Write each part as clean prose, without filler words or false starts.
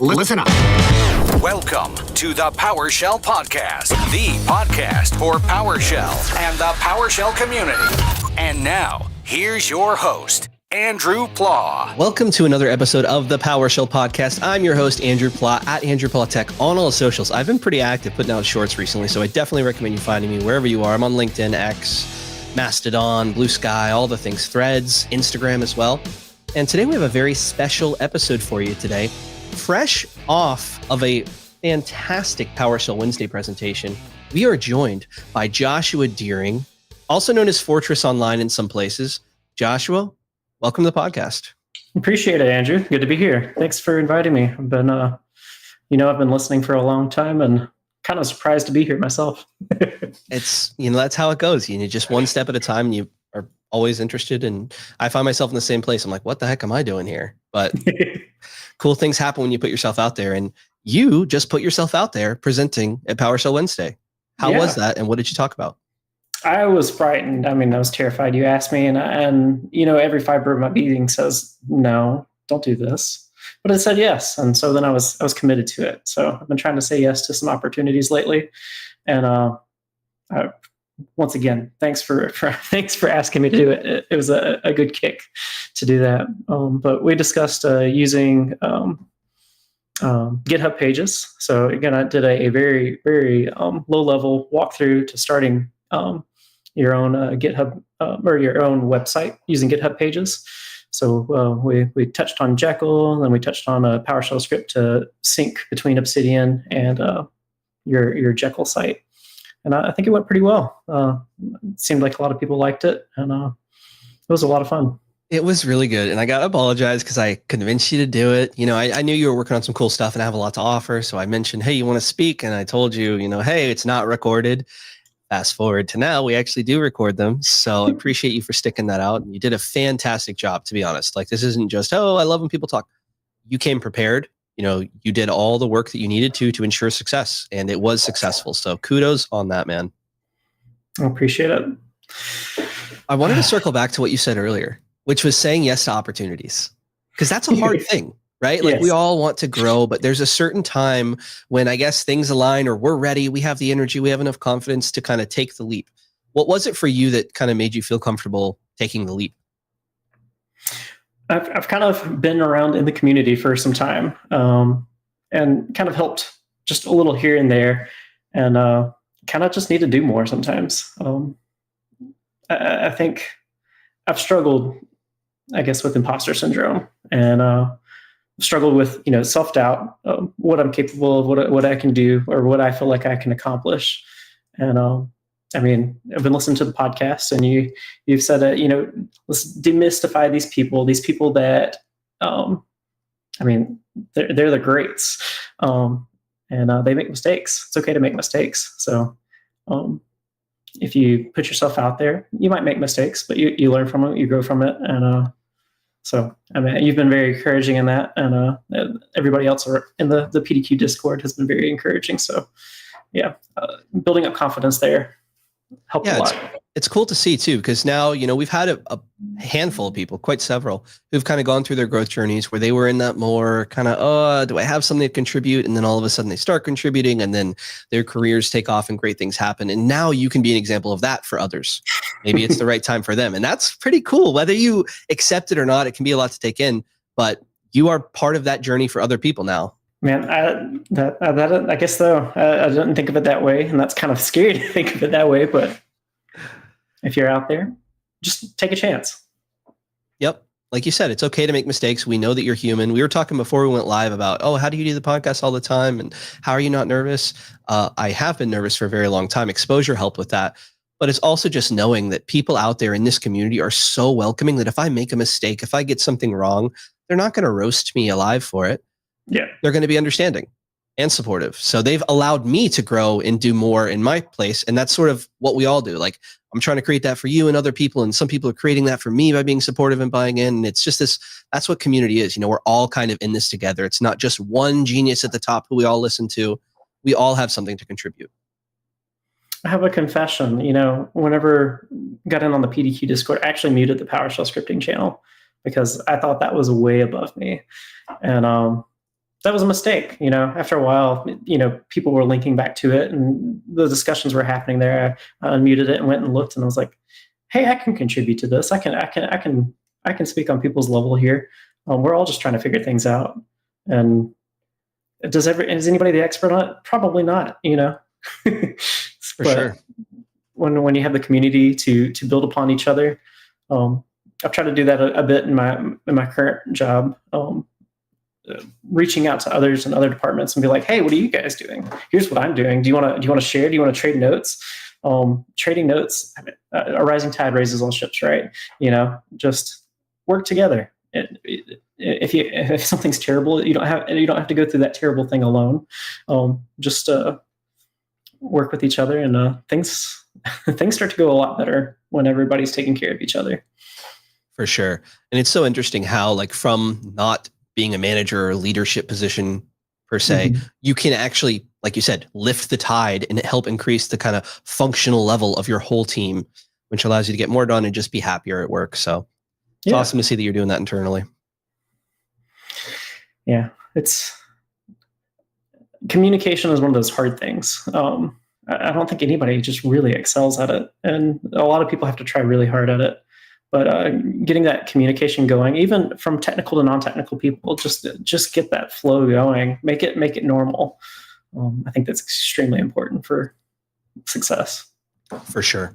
Listen up. Welcome to the PowerShell Podcast, the podcast for PowerShell and the PowerShell community. And now, here's your host, Andrew Plaw. Welcome to another episode of the PowerShell Podcast. I'm your host, Andrew Plaw, at Andrew Plaw Tech on all the socials. I've been pretty active putting out shorts recently, so I definitely recommend you finding me wherever you are. I'm on LinkedIn, X, Mastodon, Blue Sky, all the things, Threads, Instagram as well. And today we have a very special episode for you today. Fresh off of a fantastic PowerShell Wednesday presentation, we are joined by Joshua Deering, also known as Fortress Online in some places. Joshua, welcome to the podcast. Appreciate it, Andrew. Good to be here. Thanks for inviting me. I've been, I've been listening for a long time and kind of surprised to be here myself. It's, that's how it goes. Just one step at a time, and you are always interested. And I find myself in the same place. I'm like, what the heck am I doing here? But cool things happen when you put yourself out there, and you just put yourself out there presenting at PowerShell Wednesday. How was that, and what did you talk about? I was frightened. I was terrified. You asked me, and every fiber of my being says, no, don't do this. But I said yes, and so then I was committed to it. So I've been trying to say yes to some opportunities lately, and once again, thanks for asking me to do it. It was a good kick to do that. But we discussed using GitHub Pages. So again, I did a very, very low level walkthrough to starting your own GitHub or your own website using GitHub Pages. So we touched on Jekyll, and then we touched on a PowerShell script to sync between Obsidian and your Jekyll site. And I think it went pretty well. It seemed like a lot of people liked it, and it was a lot of fun. It was really good. And I got to apologize because I convinced you to do it. I knew you were working on some cool stuff and I have a lot to offer. So I mentioned, hey, you want to speak? And I told you, hey, it's not recorded. Fast forward to now, we actually do record them. So I appreciate you for sticking that out. And you did a fantastic job, to be honest. Like, this isn't just, oh, I love when people talk. You came prepared. You did all the work that you needed to ensure success, and it was successful. So kudos on that, man. I appreciate it. I wanted to circle back to what you said earlier, which was saying yes to opportunities, because that's a hard thing, right? Like, yes. We all want to grow, but there's a certain time when I guess things align, or we're ready. We have the energy. We have enough confidence to kind of take the leap. What was it for you that kind of made you feel comfortable taking the leap? I've kind of been around in the community for some time, and kind of helped just a little here and there, and kind of just need to do more sometimes. I think I've struggled, I guess, with imposter syndrome, and struggled with self-doubt, what I'm capable of, what I can do, or what I feel like I can accomplish. And I've been listening to the podcast, and you've said that, let's demystify these people that, they're the greats, and they make mistakes. It's okay to make mistakes. So if you put yourself out there, you might make mistakes, but you learn from it, you grow from it. And so you've been very encouraging in that, and everybody else in the PDQ Discord has been very encouraging. So building up confidence there helped a lot. It's cool to see too, because now, we've had a handful of people, quite several, who've kind of gone through their growth journeys where they were in that more kind of, do I have something to contribute? And then all of a sudden they start contributing, and then their careers take off and great things happen. And now you can be an example of that for others. Maybe it's the right time for them. And that's pretty cool. Whether you accept it or not, it can be a lot to take in, but you are part of that journey for other people now. Man, I guess so. I didn't think of it that way, and that's kind of scary to think of it that way. But if you're out there, just take a chance. Yep. Like you said, it's okay to make mistakes. We know that you're human. We were talking before we went live about, how do you do the podcast all the time? And how are you not nervous? I have been nervous for a very long time. Exposure helped with that. But it's also just knowing that people out there in this community are so welcoming that if I make a mistake, if I get something wrong, they're not going to roast me alive for it. Yeah, they're going to be understanding and supportive. So they've allowed me to grow and do more in my place. And that's sort of what we all do. Like, I'm trying to create that for you and other people. And some people are creating that for me by being supportive and buying in. And it's just that's what community is. We're all kind of in this together. It's not just one genius at the top who we all listen to. We all have something to contribute. I have a confession. Whenever got in on the PDQ Discord, I actually muted the PowerShell scripting channel because I thought that was way above me. And that was a mistake. After a while, people were linking back to it, and the discussions were happening there. I unmuted it and went and looked, and I was like, "Hey, I can contribute to this. I can speak on people's level here. We're all just trying to figure things out." And is anybody the expert on it? Probably not. For sure. When you have the community to build upon each other, I've tried to do that a bit in my current job. Reaching out to others in other departments and be like, "Hey, what are you guys doing? Here's what I'm doing. Do you want to share? Do you want to trade notes?" Trading notes, a rising tide raises all ships, right? Just work together. If something's terrible, you don't have to go through that terrible thing alone. Just work with each other, and things start to go a lot better when everybody's taking care of each other. For sure. And it's so interesting how, like, from not being a manager or leadership position per se, you can actually, like you said, lift the tide and help increase the kind of functional level of your whole team, which allows you to get more done and just be happier at work. So it's awesome to see that you're doing that internally. Yeah. Communication is one of those hard things. I don't think anybody just really excels at it. And a lot of people have to try really hard at it. But getting that communication going, even from technical to non-technical people, just get that flow going. Make it normal. I think that's extremely important for success. For sure,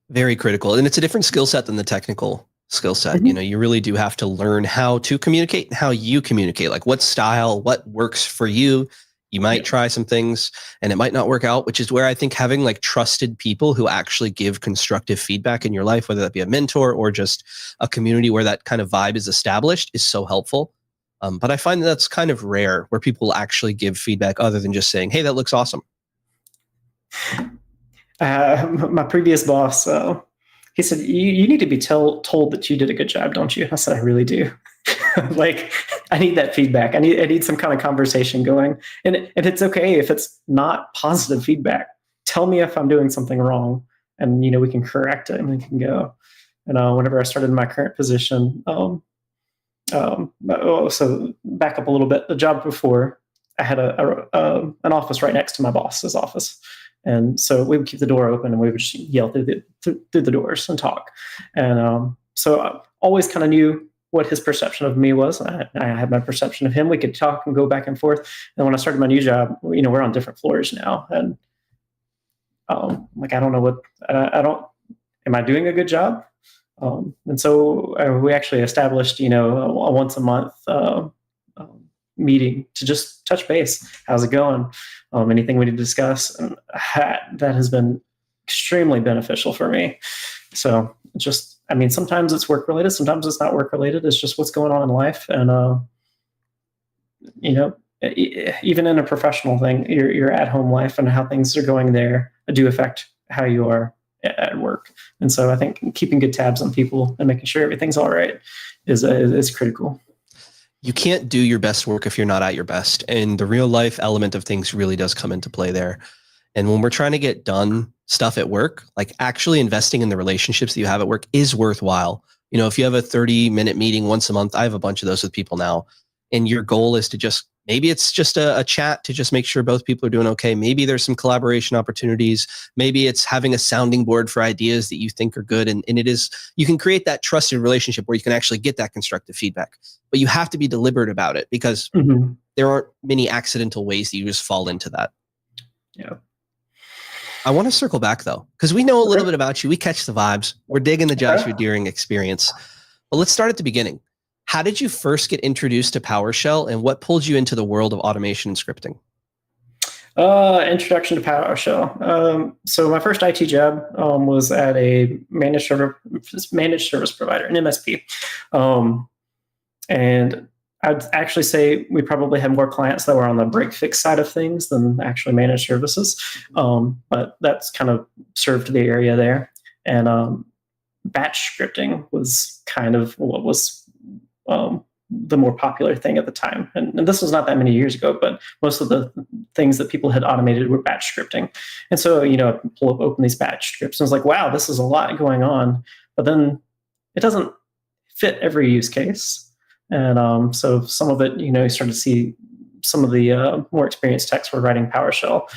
very critical, and it's a different skill set than the technical skill set. You really do have to learn how to communicate and how you communicate. Like, what style, what works for you. You might try some things and it might not work out, which is where I think having like trusted people who actually give constructive feedback in your life, whether that be a mentor or just a community where that kind of vibe is established, is so helpful. But I find that's kind of rare where people actually give feedback other than just saying, "Hey, that looks awesome." My previous boss, he said, you need to be told that you did a good job, don't you? I said, "I really do." Like, I need that feedback. I need some kind of conversation going. And it's okay if it's not positive feedback. Tell me if I'm doing something wrong, and we can correct it and we can go. And whenever I started in my current position, so back up a little bit. The job before, I had an office right next to my boss's office. And so we would keep the door open and we would just yell through the doors and talk. And so I always kind of knew what his perception of me was. I had my perception of him. We could talk and go back and forth. And when I started my new job, we're on different floors now. And I don't know am I doing a good job? And so we actually established, a once a month meeting to just touch base. How's it going? Anything we need to discuss? And that has been extremely beneficial for me. So sometimes it's work related, sometimes it's not work related. It's just what's going on in life. And, even in a professional thing, your at-home life and how things are going there do affect how you are at work. And so I think keeping good tabs on people and making sure everything's all right is critical. You can't do your best work if you're not at your best. And the real life element of things really does come into play there. And when we're trying to get done stuff at work, like actually investing in the relationships that you have at work is worthwhile. If you have a 30-minute meeting once a month, I have a bunch of those with people now. And your goal is to maybe it's just a chat to just make sure both people are doing okay. Maybe there's some collaboration opportunities. Maybe it's having a sounding board for ideas that you think are good. And you can create that trusted relationship where you can actually get that constructive feedback. But you have to be deliberate about it because there aren't many accidental ways that you just fall into that. Yeah. I want to circle back though, because we know a little bit about you. We catch the vibes. We're digging the Joshua Deering experience. But let's start at the beginning. How did you first get introduced to PowerShell and what pulled you into the world of automation and scripting? Introduction to PowerShell. So my first IT job was at a managed service provider, an MSP. And I'd actually say we probably had more clients that were on the break-fix side of things than actually managed services. But that's kind of served the area there. And batch scripting was kind of what was the more popular thing at the time. And this was not that many years ago, but most of the things that people had automated were batch scripting. And so, open these batch scripts and I was like, wow, this is a lot going on. But then it doesn't fit every use case. And so some of it, you start to see some of the more experienced techs were writing PowerShell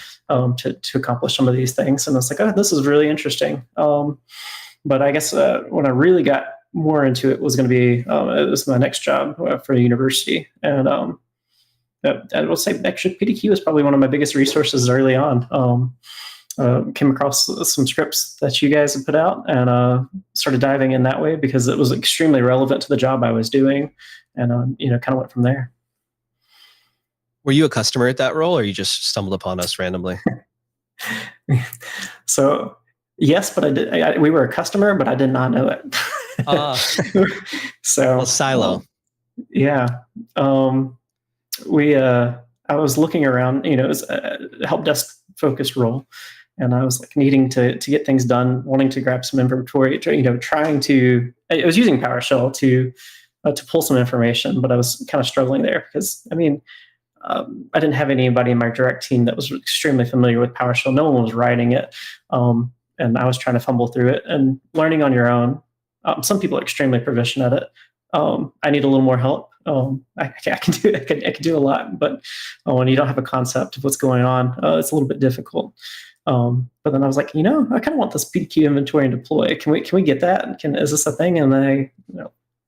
to accomplish some of these things. And I was like, oh, this is really interesting. But I guess when I really got more into it was going to be, it was my next job for the university. And I will say actually PDQ was probably one of my biggest resources early on. Came across some scripts that you guys had put out and started diving in that way because it was extremely relevant to the job I was doing, and kind of went from there. Were you a customer at that role, or you just stumbled upon us randomly? So yes, but I did. We were a customer, but I did not know it. So silo. Yeah. I was looking around. It was a help desk focused role. And I was like needing to get things done, wanting to grab some inventory, trying to, I was using PowerShell to pull some information, but I was kind of struggling there because, I didn't have anybody in my direct team that was extremely familiar with PowerShell. No one was writing it. And I was trying to fumble through it and learning on your own. Some people are extremely proficient at it. I need a little more help. I can do a lot, but when you don't have a concept of what's going on, it's a little bit difficult. But then I was like, I kind of want this PDQ inventory and deploy. Can we get that? Is this a thing? And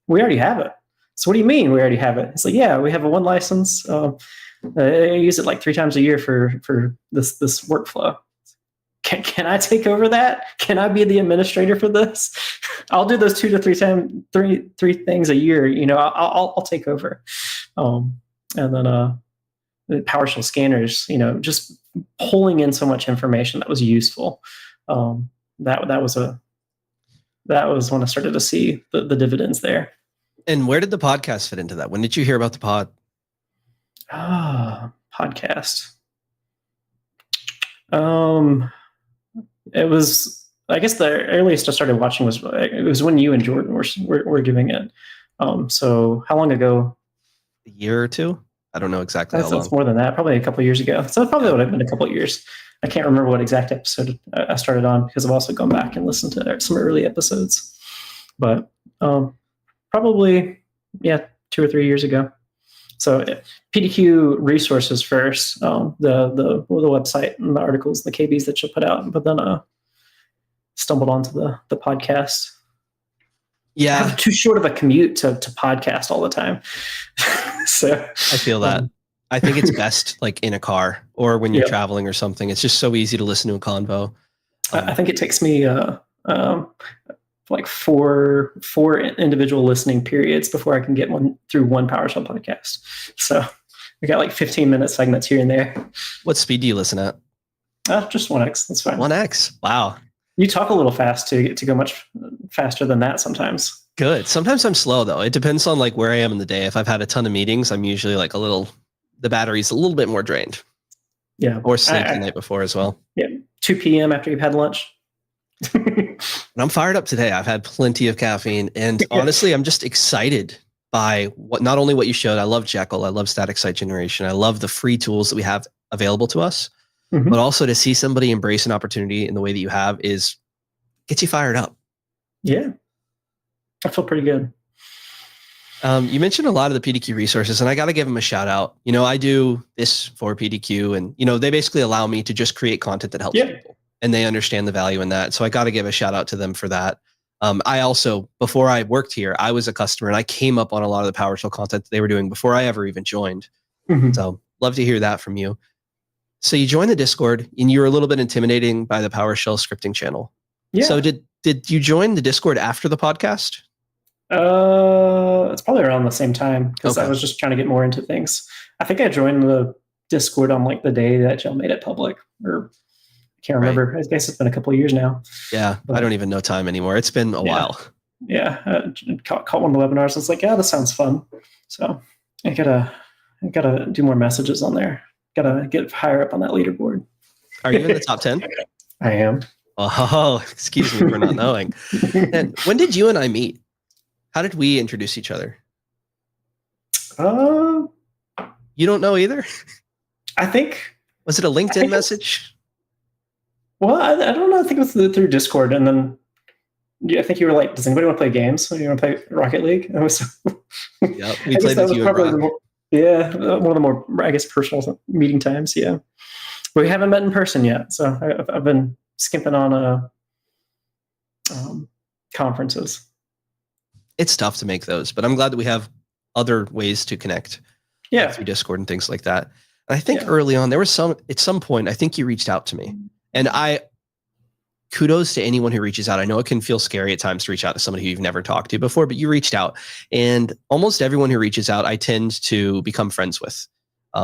we already have it. So what do you mean we already have it? It's like, yeah, we have a one license. I use it like 3 times a year for this workflow. Can I take over that? Can I be the administrator for this? I'll do those 2 to 3 things a year. I'll take over. And then the PowerShell scanners, just pulling in so much information that was useful. That was when I started to see the dividends there. And where did the podcast fit into that? When did you hear about the pod? Podcast. It was, I guess the earliest I started watching was when you and Jordan were giving it. So how long ago? A year or 2? I don't know exactly how long. It's more than that, probably a couple of years ago. So it probably would have been a couple of years. I can't remember what exact episode I started on because I've also gone back and listened to some early episodes. But probably, 2 or 3 years ago. So PDQ resources first, the website and the articles, the KBs that you'll put out, but then stumbled onto the podcast. Yeah. I have too short of a commute to podcast all the time. So I feel that. I think it's best like in a car or when you're traveling or something. It's just so easy to listen to a convo. I think it takes me like four individual listening periods before I can get through one PowerShell podcast. So we got like 15-minute segments here and there. What speed do you listen at? Just 1x. That's fine. 1x. Wow. You talk a little fast to go much faster than that sometimes. Good. Sometimes I'm slow though. It depends on like where I am in the day. If I've had a ton of meetings, I'm usually like the battery's a little bit more drained. Yeah. Or sleep the night before as well. Yeah. 2 p.m. after you've had lunch. And I'm fired up today. I've had plenty of caffeine, and honestly, I'm just excited by not only what you showed. I love Jekyll. I love static site generation. I love the free tools that we have available to us, but also to see somebody embrace an opportunity in the way that you have gets you fired up. Yeah. I feel pretty good. You mentioned a lot of the PDQ resources, and I got to give them a shout out. I do this for PDQ, and they basically allow me to just create content that helps people. And they understand the value in that. So I got to give a shout out to them for that. I also, before I worked here, I was a customer and I came up on a lot of the PowerShell content that they were doing before I ever even joined. So love to hear that from you. So you joined the Discord and you were a little bit intimidating by the PowerShell scripting channel. Yeah. So did you join the Discord after the podcast? It's probably around the same time because I was just trying to get more into things. I think I joined the Discord on like the day that y'all made it public, or I can't remember. Right. I guess it's been a couple of years now. Yeah, but I don't even know time anymore. It's been a while. Yeah, caught one of the webinars. I was like, this sounds fun. So I gotta do more messages on there. Gotta get higher up on that leaderboard. Are you in the top 10? I am. Oh, excuse me for not knowing. And when did you and I meet? How did we introduce each other? You don't know either? I think. Was it a LinkedIn message? Well, I don't know. I think it was through Discord. And then I think you were like, does anybody want to play games? You want to play Rocket League? Yep, we played with you and Rock. Yeah, one of the more, I guess, personal meeting times. Yeah, we haven't met in person yet, so I've been skimping on conferences. It's tough to make those, but I'm glad that we have other ways to connect. Yeah, like through Discord and things like that. And I think early on there was at some point, I think you reached out to me, and kudos to anyone who reaches out. I know it can feel scary at times to reach out to somebody who you've never talked to before, but you reached out, and almost everyone who reaches out, I tend to become friends with.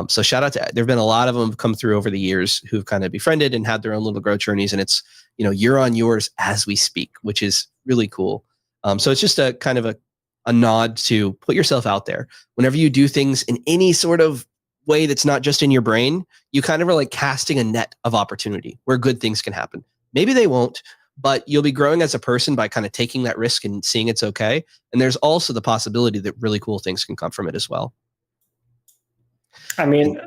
So shout out to, there've been a lot of them come through over the years who've kind of befriended and had their own little growth journeys. And it's, you're on yours as we speak, which is really cool. So it's just a kind of a nod to put yourself out there. Whenever you do things in any sort of way that's not just in your brain, you kind of are like casting a net of opportunity where good things can happen. Maybe they won't, but you'll be growing as a person by kind of taking that risk and seeing it's okay. And there's also the possibility that really cool things can come from it as well. I mean,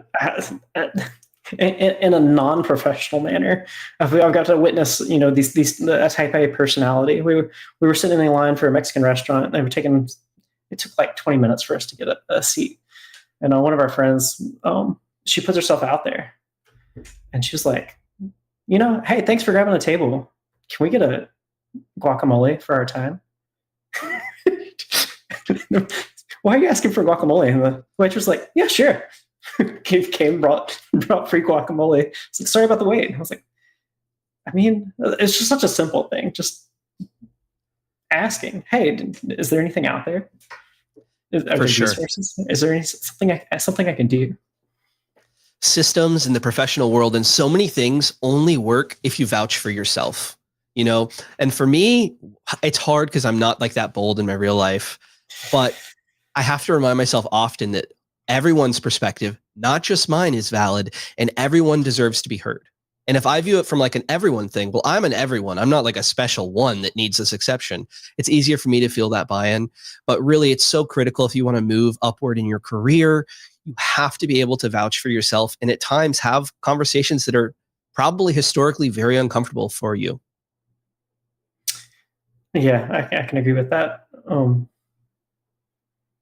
in a non-professional manner, I've got to witness, a type A personality. We were sitting in line for a Mexican restaurant. It took like 20 minutes for us to get a seat. And one of our friends, she puts herself out there, and she was like, hey, thanks for grabbing a table. Can we get a guacamole for our time? Why are you asking for guacamole? And the waitress was like, yeah, sure. Came, brought free guacamole. It's like, sorry about the wait. I was like, I mean, it's just such a simple thing. Just asking, hey, is there anything out there? Are there resources? Is there something I can do? Systems in the professional world and so many things only work if you vouch for yourself, and for me, it's hard because I'm not like that bold in my real life, but I have to remind myself often that everyone's perspective, not just mine, is valid, and everyone deserves to be heard. And if I view it from like an everyone thing, well, I'm an everyone. I'm not like a special one that needs this exception. It's easier for me to feel that buy-in, but really it's so critical if you want to move upward in your career. You have to be able to vouch for yourself, and at times have conversations that are probably historically very uncomfortable for you. Yeah, I can agree with that.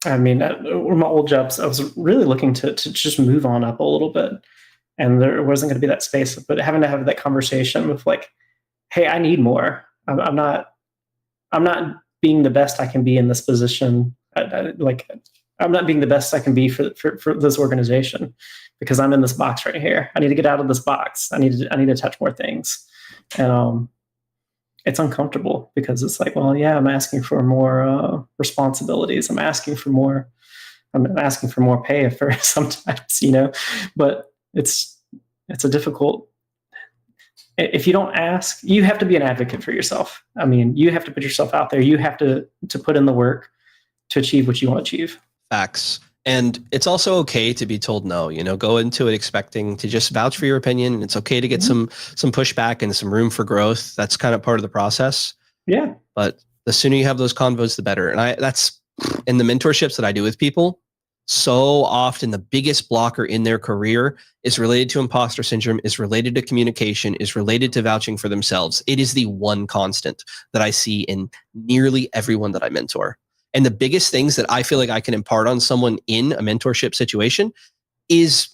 I mean, my old jobs, I was really looking to just move on up a little bit, and there wasn't going to be that space. But having to have that conversation with like, hey, I need more. I'm not being the best I can be in this position. I'm not being the best I can be for this organization because I'm in this box right here. I need to get out of this box. I need to touch more things. And it's uncomfortable because it's like, well, yeah, I'm asking for more responsibilities. I'm asking for more pay for sometimes, but it's a difficult, if you don't ask, you have to be an advocate for yourself. I mean, you have to put yourself out there. You have to put in the work to achieve what you want to achieve. Facts. And it's also okay to be told no, go into it expecting to just vouch for your opinion. And it's okay to get some pushback and some room for growth. That's kind of part of the process. Yeah. But the sooner you have those convos, the better. And that's in the mentorships that I do with people. So often the biggest blocker in their career is related to imposter syndrome, is related to communication, is related to vouching for themselves. It is the one constant that I see in nearly everyone that I mentor. And the biggest things that I feel like I can impart on someone in a mentorship situation is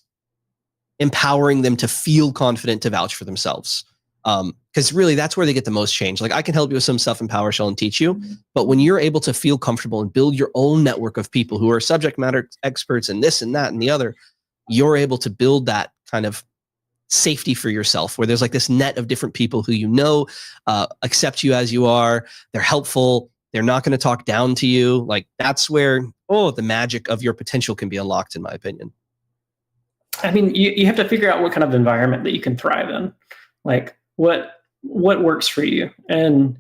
empowering them to feel confident to vouch for themselves. Because really that's where they get the most change. Like I can help you with some stuff in PowerShell and teach you, but when you're able to feel comfortable and build your own network of people who are subject matter experts in this and that and the other, you're able to build that kind of safety for yourself where there's like this net of different people who accept you as you are. They're helpful. They're not going to talk down to you. Like that's where, the magic of your potential can be unlocked, in my opinion. I mean, you have to figure out what kind of environment that you can thrive in. Like what works for you. And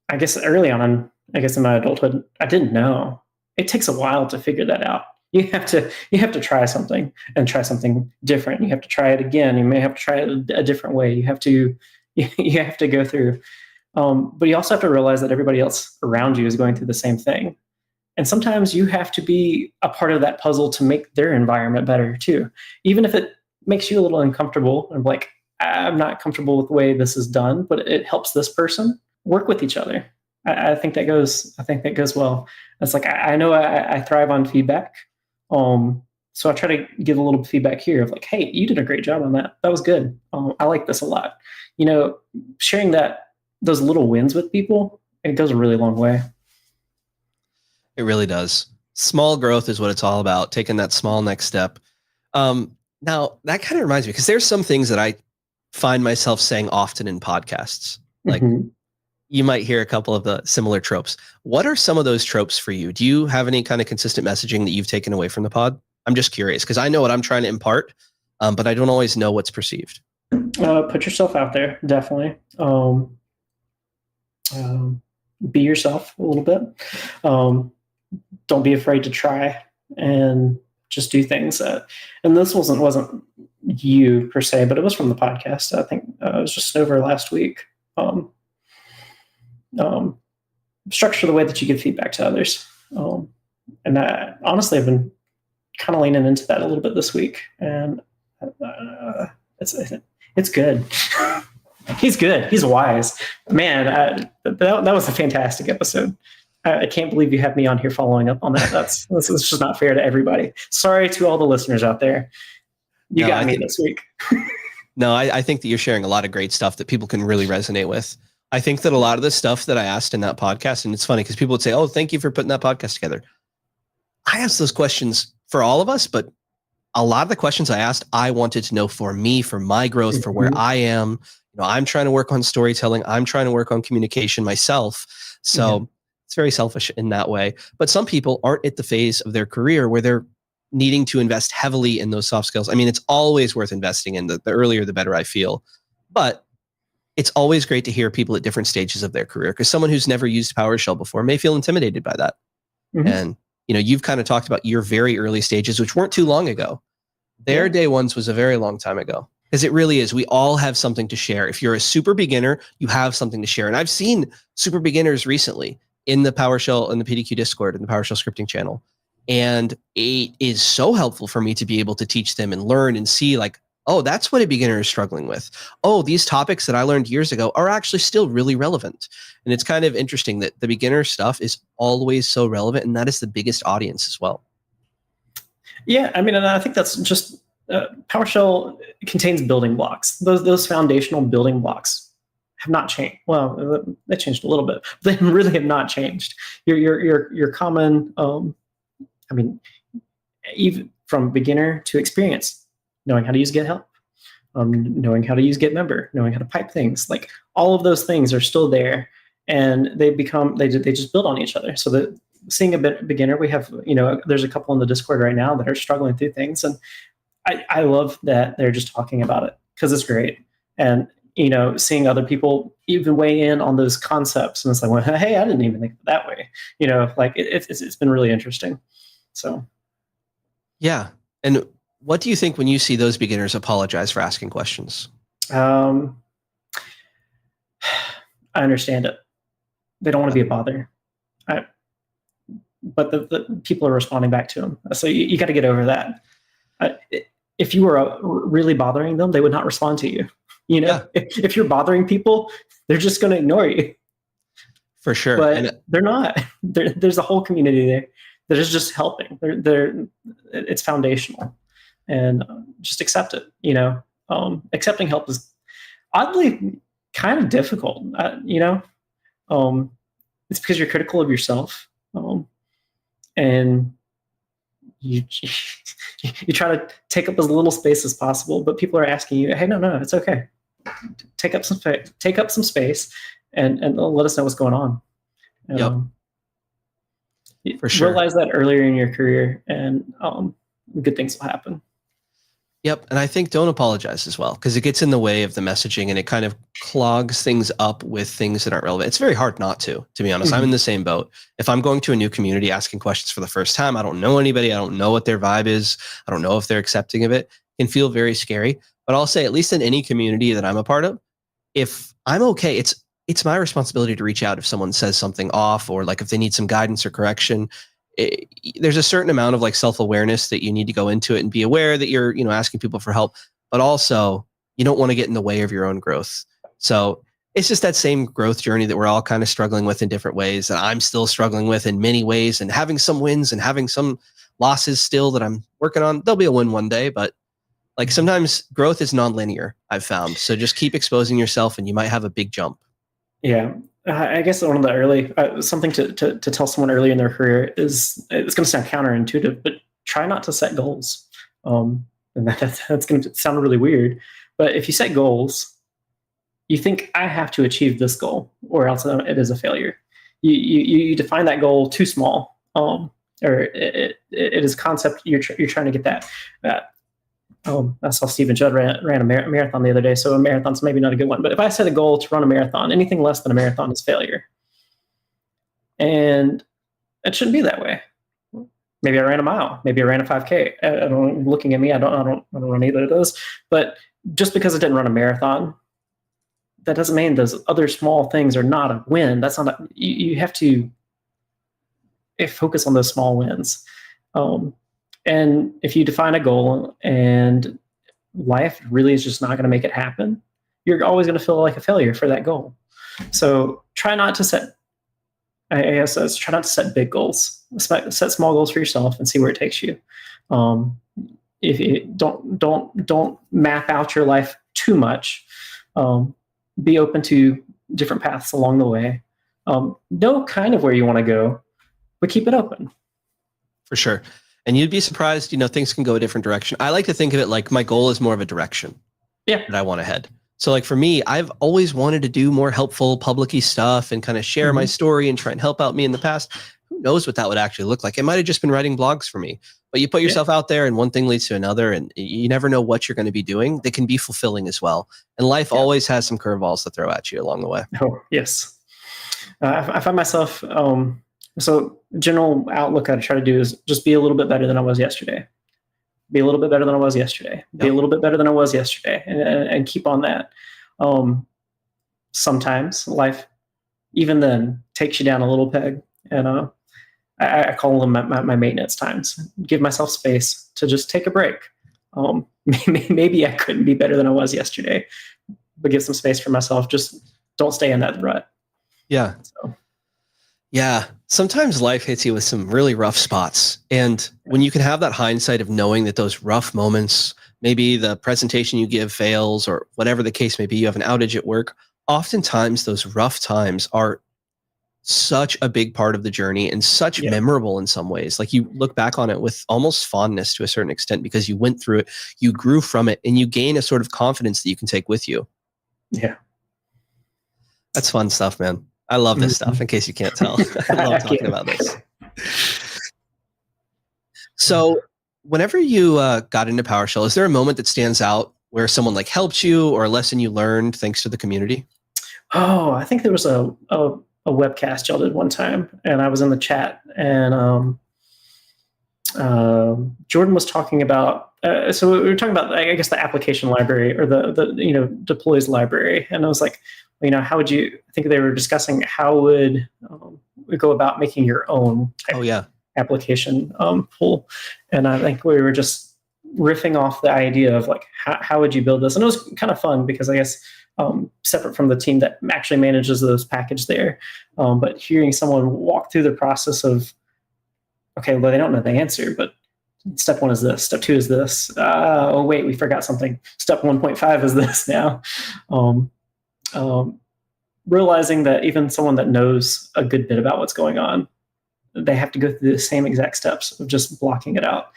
I guess early on, in my adulthood, I didn't know. It takes a while to figure that out. You have to try something and try something different. You have to try it again. You may have to try it a different way. You have to go through. But you also have to realize that everybody else around you is going through the same thing. And sometimes you have to be a part of that puzzle to make their environment better too. Even if it makes you a little uncomfortable and like, I'm not comfortable with the way this is done, but it helps this person work with each other. I think that goes well. It's like, I know I thrive on feedback. So I try to give a little feedback here of like, hey, you did a great job on that. That was good. I like this a lot. Sharing those little wins with people, it goes a really long way. It really does. Small growth is what it's all about, taking that small next step. Now, that kind of reminds me, because there's some things that I find myself saying often in podcasts. Like, you might hear a couple of the similar tropes. What are some of those tropes for you? Do you have any kind of consistent messaging that you've taken away from the pod? I'm just curious, because I know what I'm trying to impart, but I don't always know what's perceived. Put yourself out there, definitely. Be yourself a little bit. Don't be afraid to try and just do things. And this wasn't you per se, but it was from the podcast. I think it was just over last week. Structure the way that you give feedback to others. And I honestly have been kind of leaning into that a little bit this week, and it's good. He's good. He's wise, man. That was a fantastic episode. I can't believe you have me on here following up on that. That's just not fair to everybody. Sorry to all the listeners out there. You got me this week. No, I think that you're sharing a lot of great stuff that people can really resonate with. I think that a lot of the stuff that I asked in that podcast, and it's funny because people would say, "Oh, thank you for putting that podcast together." I asked those questions for all of us, but a lot of the questions I asked, I wanted to know for me, for my growth, for where I am. I'm trying to work on storytelling. I'm trying to work on communication myself. So it's very selfish in that way. But some people aren't at the phase of their career where they're needing to invest heavily in those soft skills. I mean, it's always worth investing in. The earlier, the better, I feel. But it's always great to hear people at different stages of their career, because someone who's never used PowerShell before may feel intimidated by that. And you've kind of talked about your very early stages, which weren't too long ago. Their day ones was a very long time ago, because it really is. We all have something to share. If you're a super beginner, you have something to share. And I've seen super beginners recently in the PowerShell and the PDQ Discord and the PowerShell scripting channel. And it is so helpful for me to be able to teach them and learn and see like, oh, that's what a beginner is struggling with. Oh, these topics that I learned years ago are actually still really relevant. And it's kind of interesting that the beginner stuff is always so relevant, and that is the biggest audience as well. Yeah, I mean, and I think that's just PowerShell contains building blocks. Those foundational building blocks have not changed. Well, they changed a little bit, but they really have not changed. Your common, I mean, even from beginner to experience, knowing how to use GitHub, knowing how to use GitMember, knowing how to pipe things, like all of those things are still there, and they just build on each other. So that seeing a beginner, we have, there's a couple in the Discord right now that are struggling through things, and I love that they're just talking about it, because it's great. And seeing other people even weigh in on those concepts, and it's like, well, hey, I didn't even think of it that way. Like it's been really interesting. So yeah. And what do you think when you see those beginners apologize for asking questions? I understand it. They don't want to be a bother. But the people are responding back to them. So you got to get over that. If you were really bothering them, they would not respond to you. If you're bothering people, they're just going to ignore you. For sure. But they're not. There's a whole community there that is just helping. It's foundational. And just accept it. Accepting help is oddly kind of difficult. It's because you're critical of yourself, and you try to take up as little space as possible. But people are asking you, "Hey, no, it's okay. Take up some space, and let us know what's going on." For sure. Realize that earlier in your career, and good things will happen. Yep. And I think don't apologize as well, because it gets in the way of the messaging, and it kind of clogs things up with things that aren't relevant. It's very hard not to be honest. I'm in the same boat. If I'm going to a new community asking questions for the first time, I don't know anybody. I don't know what their vibe is. I don't know if they're accepting of it. It can feel very scary. But I'll say, at least in any community that I'm a part of, if I'm okay, it's my responsibility to reach out if someone says something off, or like if they need some guidance or correction. There's a certain amount of like self-awareness that you need to go into it and be aware that you're, asking people for help, but also you don't want to get in the way of your own growth. So it's just that same growth journey that we're all kind of struggling with in different ways, that I'm still struggling with in many ways, and having some wins and having some losses still that I'm working on. There'll be a win one day, but like sometimes growth is nonlinear, I've found. So just keep exposing yourself and you might have a big jump. Yeah. I guess one of the early, something to tell someone early in their career is, it's going to sound counterintuitive, but try not to set goals. And that's going to sound really weird. But if you set goals, you think I have to achieve this goal or else it is a failure. You define that goal too small, or it is a concept you're trying to get that. I saw Stephen Judd ran a marathon the other day, so a marathon's maybe not a good one. But if I set a goal to run a marathon, anything less than a marathon is failure, and it shouldn't be that way. Maybe I ran a mile, maybe I ran a 5K. I don't. Looking at me, I don't run either of those. But just because I didn't run a marathon, that doesn't mean those other small things are not a win. That's not. You have to focus on those small wins. And if you define a goal and life really is just not going to make it happen, you're always going to feel like a failure for that goal. So try not to set. I guess try not to set big goals. Set small goals for yourself and see where it takes you. If you don't map out your life too much. Be open to different paths along the way. Know kind of where you want to go, but keep it open. For sure. And you'd be surprised, things can go a different direction. I like to think of it like my goal is more of a direction that I want to head. So like for me, I've always wanted to do more helpful public-y stuff and kind of share my story and try and help out me in the past. Who knows what that would actually look like? It might have just been writing blogs for me, but you put yourself out there and one thing leads to another and you never know what you're going to be doing. They can be fulfilling as well. And life always has some curveballs to throw at you along the way. Oh, yes. I find myself, so general outlook I try to do is just be a little bit better than I was yesterday. Be a little bit better than I was yesterday. Be a little bit better than I was yesterday, and keep on that. Sometimes life, even then, takes you down a little peg, and I call them my maintenance times. Give myself space to just take a break. Maybe I couldn't be better than I was yesterday, but give some space for myself. Just don't stay in that rut. Yeah. So. Yeah. Sometimes life hits you with some really rough spots. And when you can have that hindsight of knowing that those rough moments, maybe the presentation you give fails or whatever the case may be, you have an outage at work. Oftentimes those rough times are such a big part of the journey and such memorable in some ways. Like you look back on it with almost fondness to a certain extent because you went through it, you grew from it, and you gain a sort of confidence that you can take with you. Yeah. That's fun stuff, man. I love this stuff, in case you can't tell. I love talking about this. So whenever you got into PowerShell, is there a moment that stands out where someone like helped you or a lesson you learned thanks to the community? Oh, I think there was a webcast y'all did one time, and I was in the chat, and Jordan was talking about, so we were talking about, I guess, the application library or the deploys library. And I was like, how would you, I think they were discussing how would we go about making your own type application pool. And I think we were just riffing off the idea of like, how would you build this? And it was kind of fun because I guess separate from the team that actually manages those packages there. But hearing someone walk through the process of, okay, well, they don't know the answer, but step 1 is this, step 2 is this. Oh, wait, we forgot something. Step 1.5 is this now. Realizing that even someone that knows a good bit about what's going on, they have to go through the same exact steps of just blocking it out.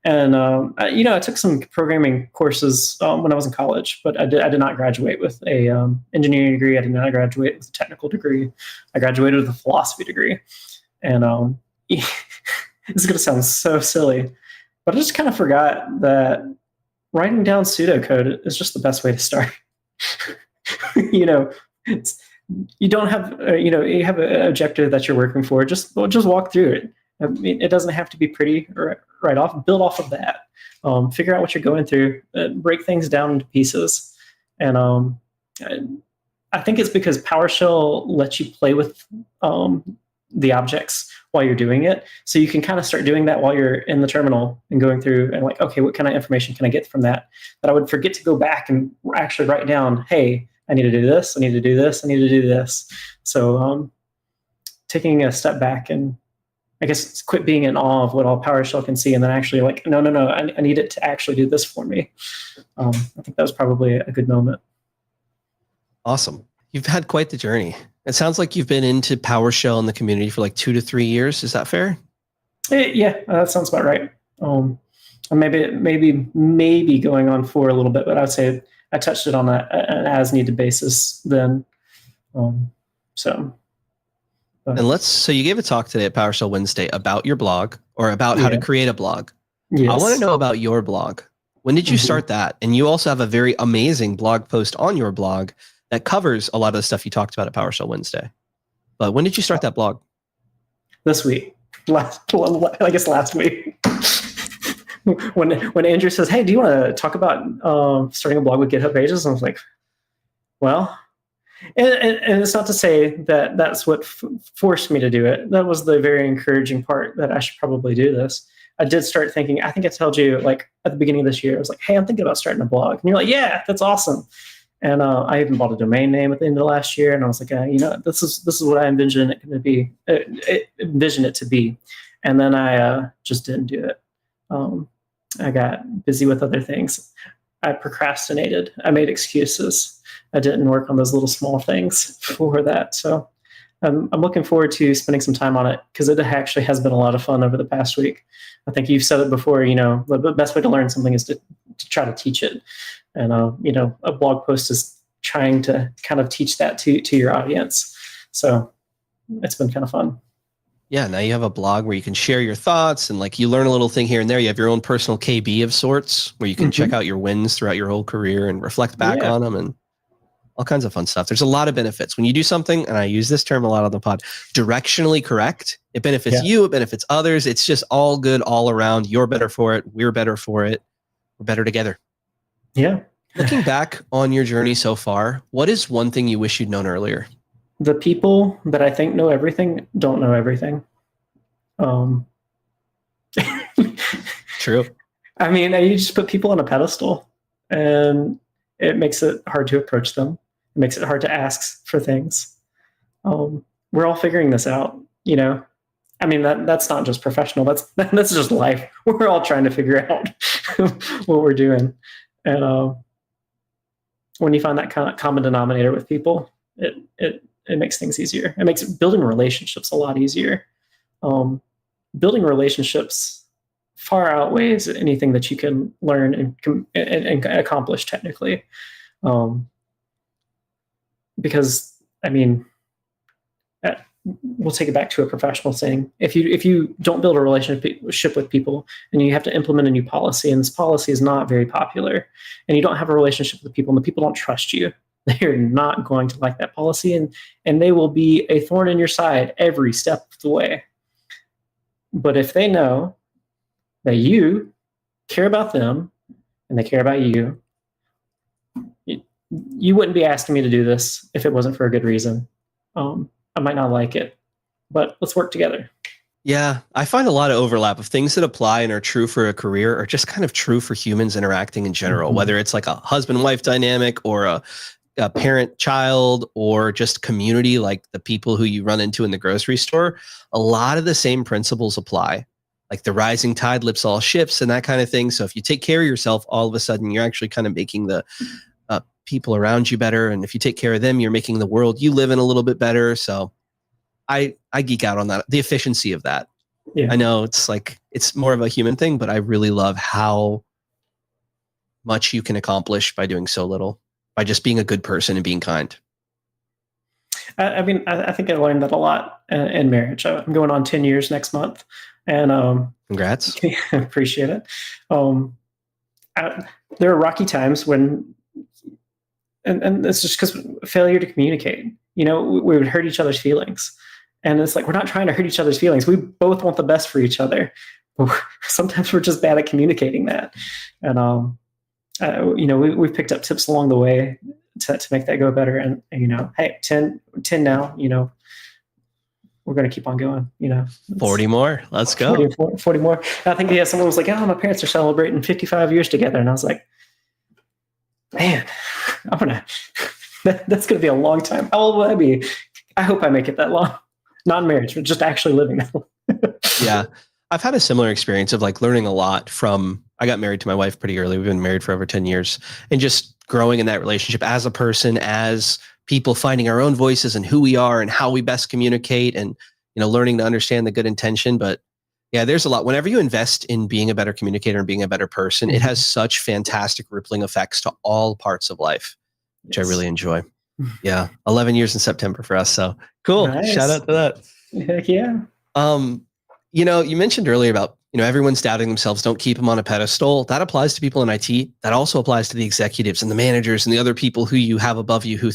And, I took some programming courses when I was in college, but I did not graduate with a engineering degree. I did not graduate with a technical degree. I graduated with a philosophy degree. And this is going to sound so silly, but I just kind of forgot that writing down pseudocode is just the best way to start. You don't have, you have an objective that you're working for. Just walk through it. I mean, it doesn't have to be pretty right off. Build off of that. Figure out what you're going through. Break things down into pieces. And I think it's because PowerShell lets you play with the objects while you're doing it. So you can kind of start doing that while you're in the terminal and going through and like, okay, what kind of information can I get from that I would forget to go back and actually write down, hey, I need to do this. I need to do this. I need to do this. So taking a step back and I guess quit being in awe of what all PowerShell can see, and then actually like, no, I need it to actually do this for me. I think that was probably a good moment. Awesome. You've had quite the journey. It sounds like you've been into PowerShell in the community for like 2 to 3 years. Is that fair? Yeah, that sounds about right. Maybe going on 4 a little bit, but I would say I touched it on an as-needed basis then. So you gave a talk today at PowerShell Wednesday about your blog, or about how to create a blog. Yes. I want to know about your blog. When did you start that? And you also have a very amazing blog post on your blog that covers a lot of the stuff you talked about at PowerShell Wednesday. But when did you start that blog? This week. Last week. When Andrew says, "Hey, do you want to talk about starting a blog with GitHub Pages?" I was like, well, and it's not to say that that's what forced me to do it. That was the very encouraging part, that I should probably do this. I did start thinking, I think I told you like at the beginning of this year, I was like, "Hey, I'm thinking about starting a blog." And you're like, "Yeah, that's awesome." And I even bought a domain name at the end of last year, and I was like, this is what I envision it to be. Envision it to be, and then I just didn't do it. I got busy with other things. I procrastinated. I made excuses. I didn't work on those little small things for that. So I'm looking forward to spending some time on it, because it actually has been a lot of fun over the past week. I think you've said it before, the best way to learn something is to try to teach it. And, a blog post is trying to kind of teach that to your audience. So it's been kind of fun. Yeah, now you have a blog where you can share your thoughts, and like you learn a little thing here and there. You have your own personal KB of sorts where you can check out your wins throughout your whole career and reflect back on them, and all kinds of fun stuff. There's a lot of benefits when you do something, and I use this term a lot on the pod, directionally correct. It benefits you, it benefits others. It's just all good all around. You're better for it. We're better for it. We're better together. Yeah. Looking back on your journey so far, what is one thing you wish you'd known earlier? The people that I think know everything don't know everything. True. I mean, you just put people on a pedestal, and it makes it hard to approach them. It makes it hard to ask for things. We're all figuring this out, I mean, that's not just professional. That's just life. We're all trying to figure out what we're doing. And when you find that kind of common denominator with people, it makes things easier. It makes building relationships a lot easier. Building relationships far outweighs anything that you can learn and accomplish technically. Because, I mean, we'll take it back to a professional thing. If you don't build a relationship with people, and you have to implement a new policy, and this policy is not very popular, and you don't have a relationship with the people, and the people don't trust you, they're not going to like that policy, and they will be a thorn in your side every step of the way. But if they know that you care about them and they care about you, you wouldn't be asking me to do this if it wasn't for a good reason. I might not like it, but let's work together. Yeah, I find a lot of overlap of things that apply and are true for a career are just kind of true for humans interacting in general, whether it's like a husband-wife dynamic or a parent-child or just community, like the people who you run into in the grocery store. A lot of the same principles apply, like the rising tide lifts all ships and that kind of thing. So if you take care of yourself, all of a sudden you're actually kind of making the people around you better. And if you take care of them, you're making the world you live in a little bit better. So I geek out on that, the efficiency of that. Yeah. I know it's more of a human thing, but I really love how much you can accomplish by doing so little, by just being a good person and being kind. I mean, I think I learned that a lot in marriage. I'm going on 10 years next month, and congrats. I appreciate it. There are rocky times when, and it's just because failure to communicate. We would hurt each other's feelings, and it's like we're not trying to hurt each other's feelings. We both want the best for each other. But sometimes we're just bad at communicating that, and we've picked up tips along the way to make that go better. And hey, 10 now, we're going to keep on going, 40 more. Let's go. 40 more. I think, someone was like, oh, my parents are celebrating 55 years together. And I was like, man, that's going to be a long time. How old will I be? I hope I make it that long. Not marriage, but just actually living that long. Yeah. I've had a similar experience of like learning a lot from, I got married to my wife pretty early. We've been married for over 10 years, and just growing in that relationship as a person, as people, finding our own voices and who we are and how we best communicate, and, learning to understand the good intention. But yeah, there's a lot. Whenever you invest in being a better communicator and being a better person, it has such fantastic rippling effects to all parts of life, which I really enjoy. Yeah. 11 years in September for us. So cool. Nice. Shout out to that. Heck yeah. You mentioned earlier about, everyone's doubting themselves. Don't keep them on a pedestal. That applies to people in IT. That also applies to the executives and the managers and the other people who you have above you, who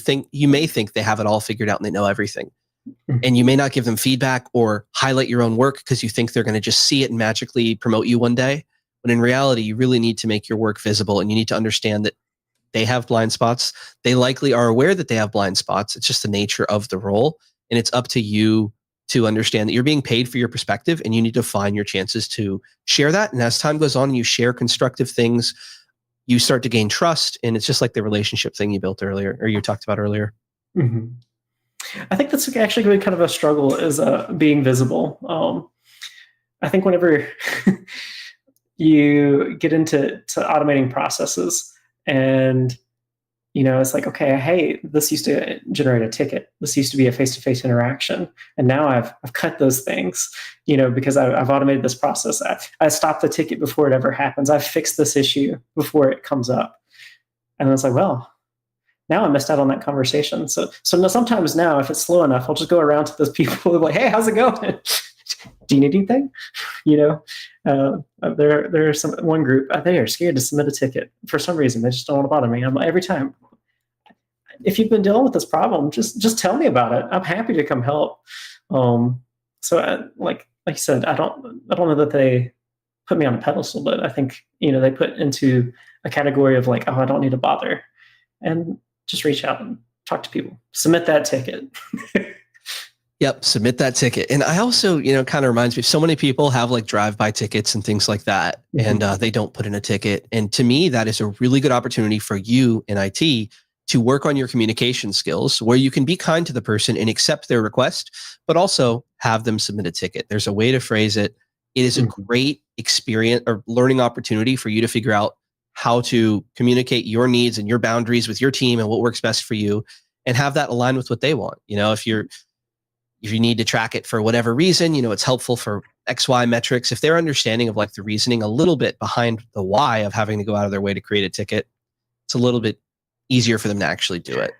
may think they have it all figured out and they know everything. And you may not give them feedback or highlight your own work because you think they're going to just see it and magically promote you one day. But in reality, you really need to make your work visible, and you need to understand that they have blind spots. They likely are aware that they have blind spots. It's just the nature of the role. And it's up to you to understand that you're being paid for your perspective, and you need to find your chances to share that. And as time goes on and you share constructive things, you start to gain trust. And it's just like the relationship thing you built earlier, or you talked about earlier. Mm-hmm. I think that's actually really kind of a struggle, is being visible. I think whenever you get into automating processes, and it's like, okay, hey, this used to generate a ticket. This used to be a face-to-face interaction, and now I've cut those things, because I've automated this process. I stopped the ticket before it ever happens. I've fixed this issue before it comes up, and it's like, well, now I missed out on that conversation. So sometimes now, if it's slow enough, I'll just go around to those people who are like, hey, how's it going? Do you need anything? There's one group, they are scared to submit a ticket for some reason. They just don't want to bother me. I'm like, every time, if you've been dealing with this problem, just tell me about it. I'm happy to come help. Like you said, I don't know that they put me on a pedestal, but I think, they put into a category of like, oh, I don't need to bother, and just reach out and talk to people. Submit that ticket. Yep. Submit that ticket. And I also, kind of reminds me, so many people have like drive-by tickets and things like that, and they don't put in a ticket. And to me, that is a really good opportunity for you in IT to work on your communication skills, where you can be kind to the person and accept their request, but also have them submit a ticket. There's a way to phrase it. It is a great experience or learning opportunity for you to figure out how to communicate your needs and your boundaries with your team and what works best for you, and have that align with what they want. If you need to track it for whatever reason, it's helpful for XY metrics. If they're understanding of like the reasoning a little bit behind the why of having to go out of their way to create a ticket, it's a little bit easier for them to actually do it.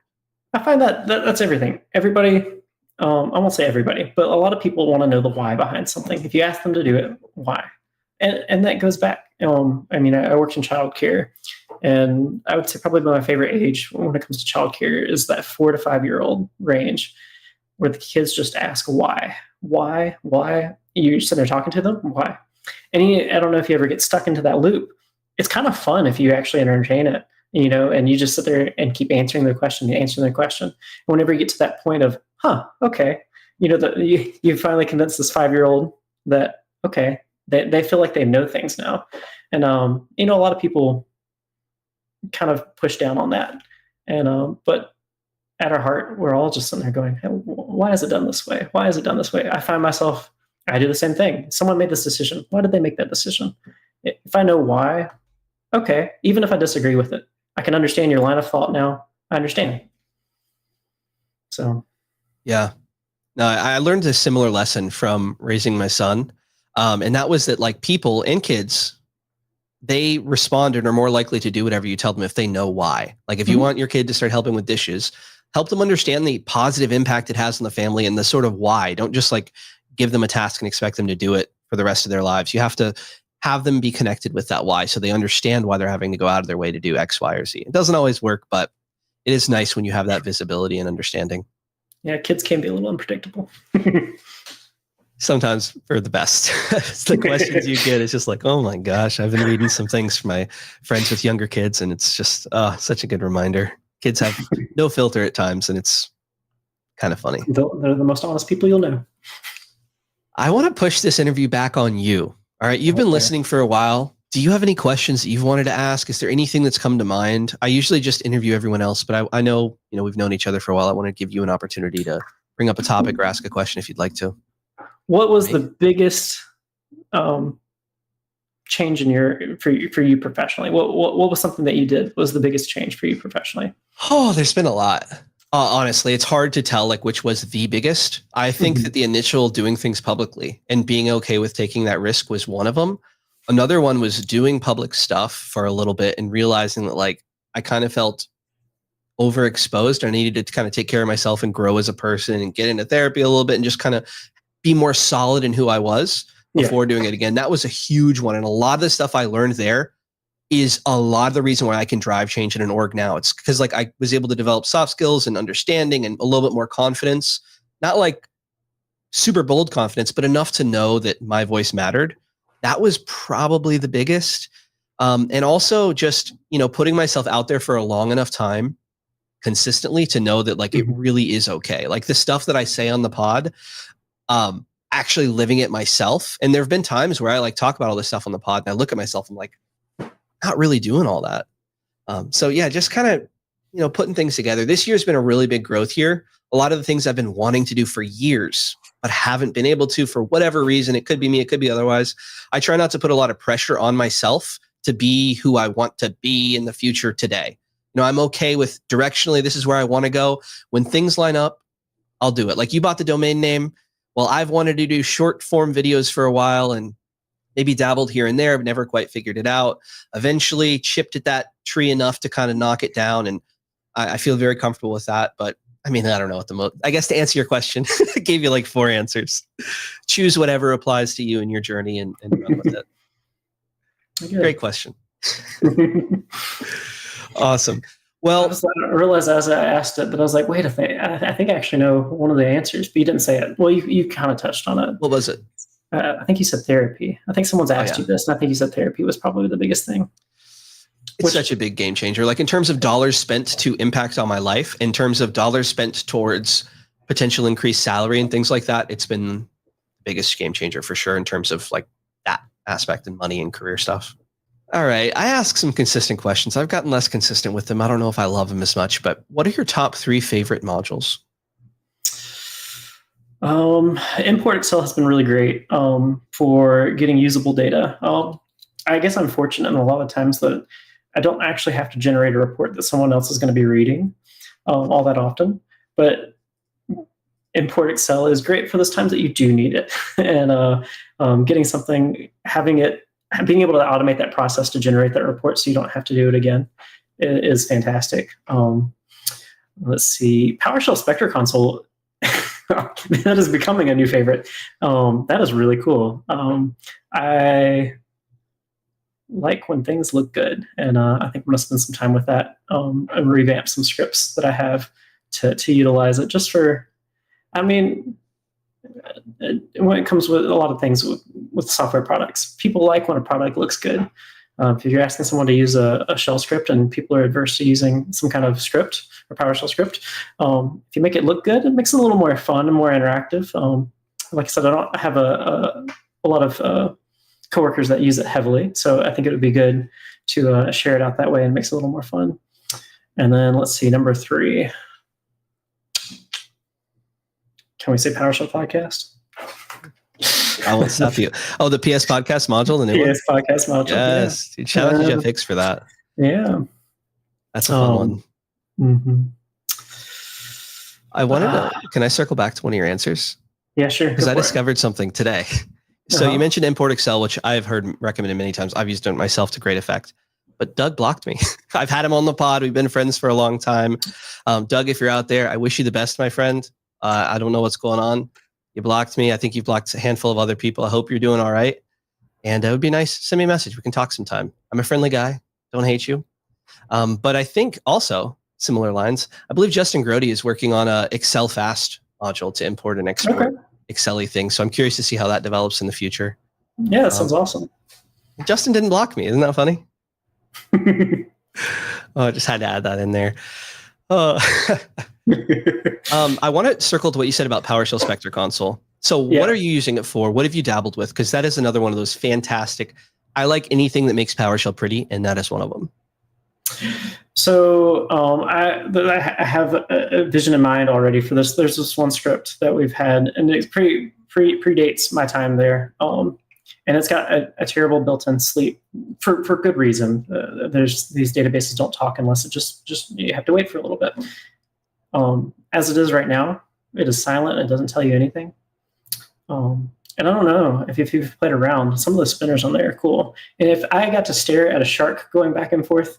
I find that's everything. Everybody, I won't say everybody, but a lot of people want to know the why behind something. If you ask them to do it, why? And that goes back. I worked in childcare, and I would say probably my favorite age when it comes to childcare is that 4 to 5 year old range, where the kids just ask why. You sit there talking to them, why? And I don't know if you ever get stuck into that loop. It's kind of fun if you actually entertain it, and you just sit there and keep answering their question. And whenever you get to that point of, okay, you finally convince this 5-year-old that, okay, they feel like they know things now. And, a lot of people kind of push down on that. And, but at our heart, we're all just sitting there going, hey, why is it done this way? Why is it done this way? I find myself, I do the same thing. Someone made this decision. Why did they make that decision? If I know why, okay, even if I disagree with it, I can understand your line of thought now. I understand. So. Yeah. No, I learned a similar lesson from raising my son. And that was that like people and kids, they respond and are more likely to do whatever you tell them if they know why. Like if you want your kid to start helping with dishes, help them understand the positive impact it has on the family and the sort of why. Don't just like give them a task and expect them to do it for the rest of their lives. You have to have them be connected with that why, so they understand why they're having to go out of their way to do X, Y, or Z. It doesn't always work, but it is nice when you have that visibility and understanding. Yeah, kids can be a little unpredictable. Sometimes for the best. It's the questions you get. It's just like, oh my gosh, I've been reading some things from my friends with younger kids, and it's just such a good reminder. Kids have no filter at times, and it's kind of funny. They're the most honest people you'll know. I want to push this interview back on you. All right, you've been listening for a while. Do you have any questions that you've wanted to ask? Is there anything that's come to mind? I usually just interview everyone else, but I know, we've known each other for a while. I want to give you an opportunity to bring up a topic or ask a question if you'd like to. What was the biggest change for you professionally? What was something that you did was the biggest change for you professionally? Oh, there's been a lot. Honestly, it's hard to tell like which was the biggest. I think that the initial doing things publicly and being okay with taking that risk was one of them. Another one was doing public stuff for a little bit and realizing that like I kind of felt overexposed. I needed to kind of take care of myself and grow as a person and get into therapy a little bit and just kind of be more solid in who I was before doing it again. That was a huge one. And a lot of the stuff I learned there is a lot of the reason why I can drive change in an org now. It's because like I was able to develop soft skills and understanding and a little bit more confidence, not like super bold confidence, but enough to know that my voice mattered. That was probably the biggest. And also just, putting myself out there for a long enough time consistently to know that like it really is okay. Like the stuff that I say on the pod, actually living it myself. And there have been times where I like talk about all this stuff on the pod and I look at myself, I'm like, not really doing all that. So yeah, just kind of, putting things together. This year's been a really big growth year. A lot of the things I've been wanting to do for years, but haven't been able to for whatever reason. It could be me, it could be otherwise. I try not to put a lot of pressure on myself to be who I want to be in the future today. I'm okay with directionally, this is where I want to go. When things line up, I'll do it. Like you bought the domain name. Well, I've wanted to do short form videos for a while and maybe dabbled here and there, but never quite figured it out. Eventually chipped at that tree enough to kind of knock it down. And I feel very comfortable with that. But I mean, I don't know what I guess to answer your question, I gave you like 4 answers. Choose whatever applies to you in your journey and run with it. Okay. Great question. Awesome. Well, I realized as I asked it, but I was like, wait a minute, I think I actually know one of the answers, but you didn't say it. Well, you kind of touched on it. What was it? I think you said therapy. I think someone's asked you this, and I think you said therapy was probably the biggest thing. It's such a big game changer. Like in terms of dollars spent to impact on my life, in terms of dollars spent towards potential increased salary and things like that, it's been the biggest game changer for sure in terms of like that aspect and money and career stuff. All right. I ask some consistent questions. I've gotten less consistent with them. I don't know if I love them as much, but what are your top 3 favorite modules? Import Excel has been really great for getting usable data. I guess I'm fortunate in a lot of times that I don't actually have to generate a report that someone else is going to be reading all that often. But Import Excel is great for those times that you do need it. And getting something, being able to automate that process to generate that report so you don't have to do it again is fantastic. Let's see. PowerShell Spectre Console, that is becoming a new favorite. That is really cool. I like when things look good, and I think I'm going to spend some time with that and revamp some scripts that I have to utilize it just for, when it comes with a lot of things with software products, people like when a product looks good. If you're asking someone to use a shell script and people are adverse to using some kind of script or PowerShell script, if you make it look good, it makes it a little more fun and more interactive. Like I said, I have a lot of coworkers that use it heavily, so I think it would be good to share it out that way and makes it a little more fun. And then let's see, number 3. Can we say PowerShell Podcast? I won't stop you. Oh, the PS Podcast module, the new PS Podcast module. Yes. Dude, shout out to Jeff Hicks for that. Yeah. That's a fun one. Mm-hmm. I wanted to, can I circle back to one of your answers? Yeah, sure. Because I discovered something today. So you mentioned Import Excel, which I've heard recommended many times. I've used it myself to great effect. But Doug blocked me. I've had him on the pod. We've been friends for a long time. Doug, if you're out there, I wish you the best, my friend. I don't know what's going on. You blocked me. I think you've blocked a handful of other people. I hope you're doing all right. And it would be nice. Send me a message. We can talk sometime. I'm a friendly guy. Don't hate you. But I think also, similar lines, I believe Justin Grody is working on a Excel Fast module to import and export Excel-y things. So I'm curious to see how that develops in the future. Yeah, that sounds awesome. Justin didn't block me. Isn't that funny? I just had to add that in there. I want to circle to what you said about PowerShell Spectre Console. So what are you using it for? What have you dabbled with? Because that is another one of those fantastic. I like anything that makes PowerShell pretty, and that is one of them. So I have a vision in mind already for this. There's this one script that we've had, and it predates my time there. and it's got a terrible built-in sleep for good reason. There's these databases don't talk unless it just you have to wait for a little bit. As it is right now, it is silent. It doesn't tell you anything. And I don't know if you've played around, some of the spinners on there are cool. And if I got to stare at a shark going back and forth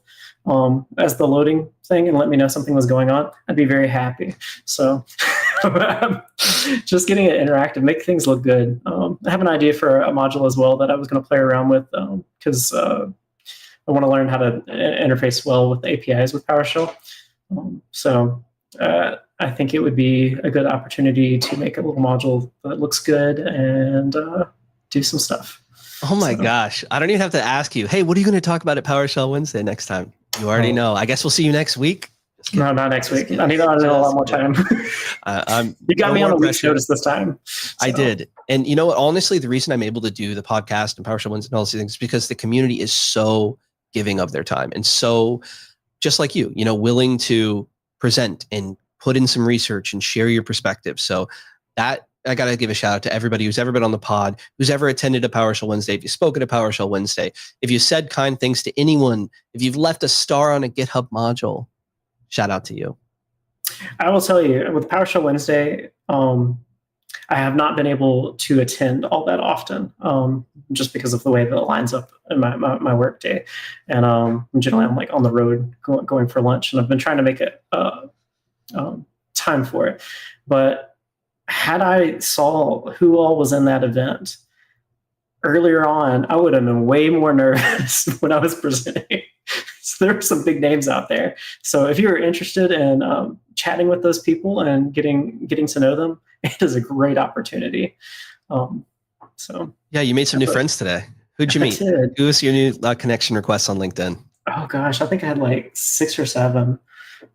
as the loading thing and let me know something was going on, I'd be very happy. So just getting it interactive, make things look good. I have an idea for a module as well that I was going to play around with because I want to learn how to interface well with the APIs with PowerShell. I think it would be a good opportunity to make a little module that looks good and do some stuff. Oh my gosh. I don't even have to ask you, hey, what are you going to talk about at PowerShell Wednesday next time? You already know. I guess we'll see you next week. No, not next week. I need a lot more time. You got me on a week's notice this time. So. I did. And you know what? Honestly, the reason I'm able to do the podcast and PowerShell Wednesday and all these things is because the community is so giving of their time and so just like you, willing to present and put in some research and share your perspective. So that I got to give a shout out to everybody who's ever been on the pod, who's ever attended a PowerShell Wednesday. If you've spoken at PowerShell Wednesday, if you said kind things to anyone, if you've left a star on a GitHub module, shout out to you. I will tell you with PowerShell Wednesday, I have not been able to attend all that often just because of the way that it lines up in my work day. And generally I'm like on the road going for lunch, and I've been trying to make it time for it. But had I saw who all was in that event earlier on, I would have been way more nervous when I was presenting. So there were some big names out there. So if you're interested in chatting with those people and getting to know them, it is a great opportunity. Yeah, you made some new friends today. Who'd you meet? Who was your new connection requests on LinkedIn? Oh gosh, I think I had like 6 or 7.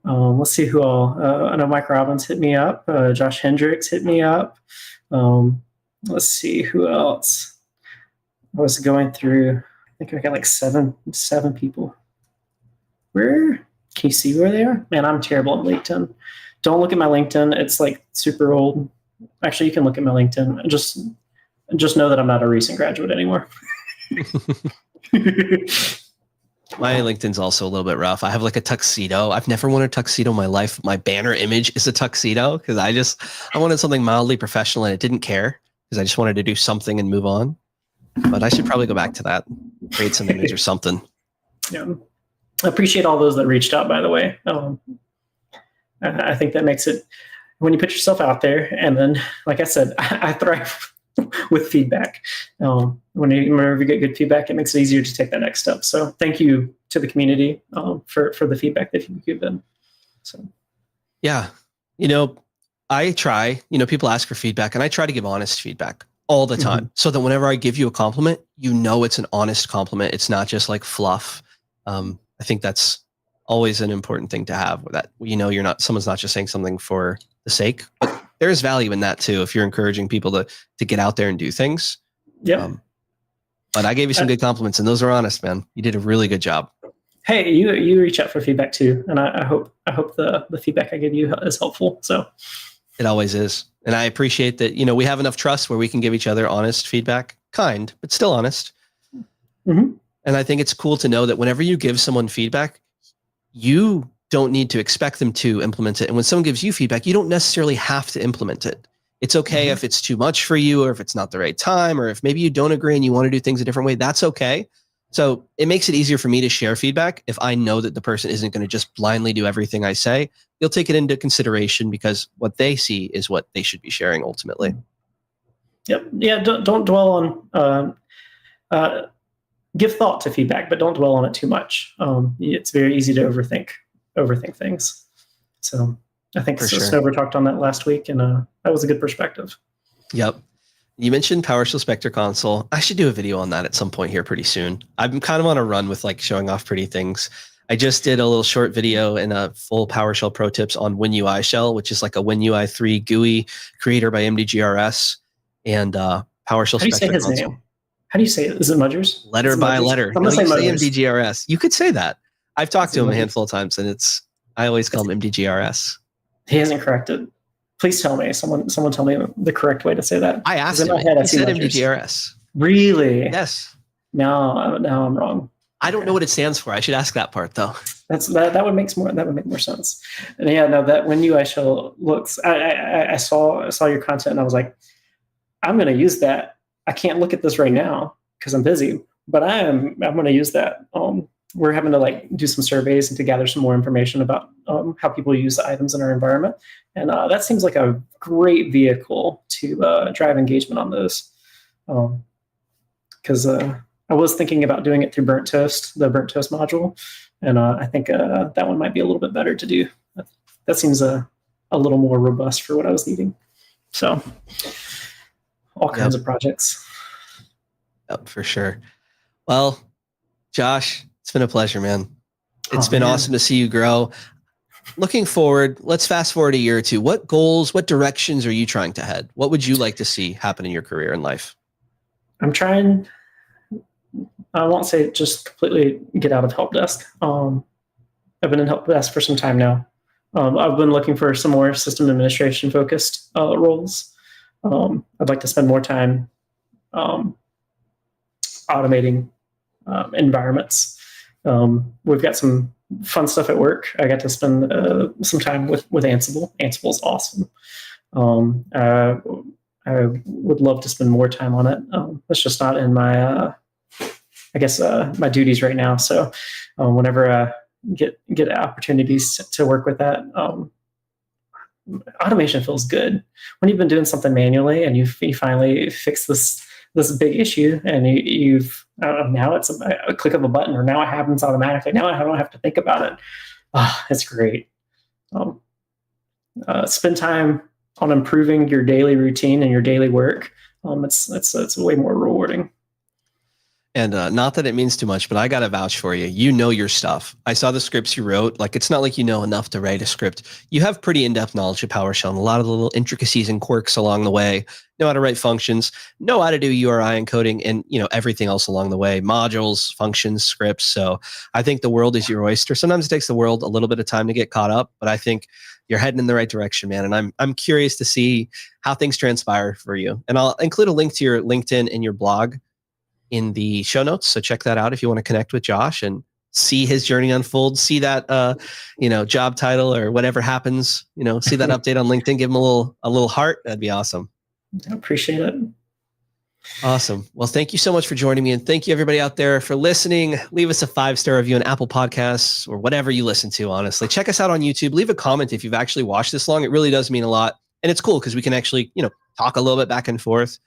Let's see who all. I know Mike Robbins hit me up. Josh Hendricks hit me up. Let's see who else. I was going through. I think I got like seven people. Can you see where they are? Man, I'm terrible at LinkedIn. Don't look at my LinkedIn. It's like super old. Actually, you can look at my LinkedIn. Just know that I'm not a recent graduate anymore. My LinkedIn's also a little bit rough. I have like a tuxedo. I've never worn a tuxedo in my life. My banner image is a tuxedo because I wanted something mildly professional and it didn't care because I just wanted to do something and move on. But I should probably go back to that, create some image or something. Yeah. I appreciate all those that reached out, by the way. I think that makes it, when you put yourself out there, and then, like I said, I thrive with feedback. Whenever you get good feedback, it makes it easier to take that next step. So thank you to the community for the feedback that you've given. So, yeah, I try, people ask for feedback and I try to give honest feedback all the time so that whenever I give you a compliment, it's an honest compliment. It's not just like fluff. I think that's always an important thing to have, that someone's not just saying something for the sake, but there's value in that too. If you're encouraging people to get out there and do things. Yeah. But I gave you some good compliments and those are honest, man. You did a really good job. Hey, you reach out for feedback too. And I hope the feedback I give you is helpful. So it always is. And I appreciate that, we have enough trust where we can give each other honest feedback, kind, but still honest. Mm-hmm. And I think it's cool to know that whenever you give someone feedback, you don't need to expect them to implement it. And when someone gives you feedback, you don't necessarily have to implement it. It's okay if it's too much for you, or if it's not the right time, or if maybe you don't agree and you want to do things a different way, that's okay. So it makes it easier for me to share feedback if I know that the person isn't going to just blindly do everything I say. They'll take it into consideration because what they see is what they should be sharing ultimately. Yep. Yeah. Don't dwell on, give thought to feedback, but don't dwell on it too much. It's very easy to overthink things. So I think Snover talked on that last week, and that was a good perspective. Yep. You mentioned PowerShell Spectre Console. I should do a video on that at some point here pretty soon. I'm kind of on a run with like showing off pretty things. I just did a little short video and a full PowerShell Pro tips on WinUI Shell, which is like a WinUI 3 GUI creator by MDGRS, and PowerShell Spectre Console. Name? How do you say it? Is it Mudgers? Letter by letter. No, you say MDGRS. You could say that. I've talked to him a handful of times, and I always call him MDGRS. He hasn't corrected. Please tell me. Someone tell me the correct way to say that. I asked him. He said MDGRS. Really? Yes. No, I'm wrong. I don't know what it stands for. I should ask that part though. That would make more sense. And yeah, no, that when UI looks, I saw your content and I was like, I'm going to use that. I can't look at this right now because I'm busy, but I'm going to use that. We're having to like do some surveys and to gather some more information about how people use the items in our environment, and that seems like a great vehicle to drive engagement on those. Because I was thinking about doing it through the Burnt Toast module, and I think that one might be a little bit better to do. That seems a little more robust for what I was needing. So, all kinds of projects. Yep, for sure. Well, Josh, it's been a pleasure, man. It's been awesome to see you grow. Looking forward, let's fast forward a year or two. What goals, what directions are you trying to head? What would you like to see happen in your career and life? I'm trying, I won't say just completely get out of help desk. I've been in help desk for some time now. I've been looking for some more system administration focused roles. I'd like to spend more time automating environments. We've got some fun stuff at work. I got to spend some time with Ansible. Ansible's awesome. I would love to spend more time on it. It's just not in my, my duties right now. So whenever I get opportunities to work with that, automation feels good. When you've been doing something manually and you finally fix this big issue, and you've now it's a click of a button, or now it happens automatically. Now I don't have to think about it. It's great. Spend time on improving your daily routine and your daily work. It's way more rewarding. And not that it means too much, but I got to vouch for you. You know your stuff. I saw the scripts you wrote. Like, it's not like you know enough to write a script. You have pretty in-depth knowledge of PowerShell and a lot of the little intricacies and quirks along the way. Know how to write functions, know how to do URI encoding, and everything else along the way, modules, functions, scripts. So I think the world is your oyster. Sometimes it takes the world a little bit of time to get caught up, but I think you're heading in the right direction, man. And I'm curious to see how things transpire for you. And I'll include a link to your LinkedIn and your blog in the show notes. So check that out if you want to connect with Josh and see his journey unfold, see that, job title or whatever happens, see that update on LinkedIn, give him a little heart. That'd be awesome. I appreciate it. Awesome. Well, thank you so much for joining me. And thank you everybody out there for listening. Leave us a 5-star review on Apple Podcasts or whatever you listen to, honestly. Check us out on YouTube. Leave a comment if you've actually watched this long. It really does mean a lot. And it's cool because we can actually, talk a little bit back and forth.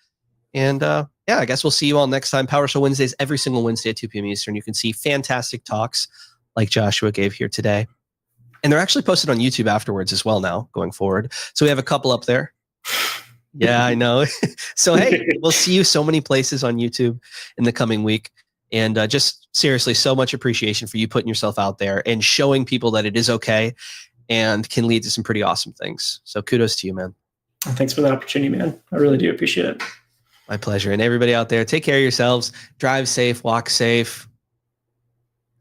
And I guess we'll see you all next time. PowerShell Wednesdays every single Wednesday at 2 p.m. Eastern. You can see fantastic talks like Joshua gave here today. And they're actually posted on YouTube afterwards as well now, going forward. So we have a couple up there. Yeah, I know. So, hey, we'll see you so many places on YouTube in the coming week. And just seriously, so much appreciation for you putting yourself out there and showing people that it is okay and can lead to some pretty awesome things. So kudos to you, man. Thanks for the opportunity, man. I really do appreciate it. My pleasure. And everybody out there, take care of yourselves. Drive safe, walk safe.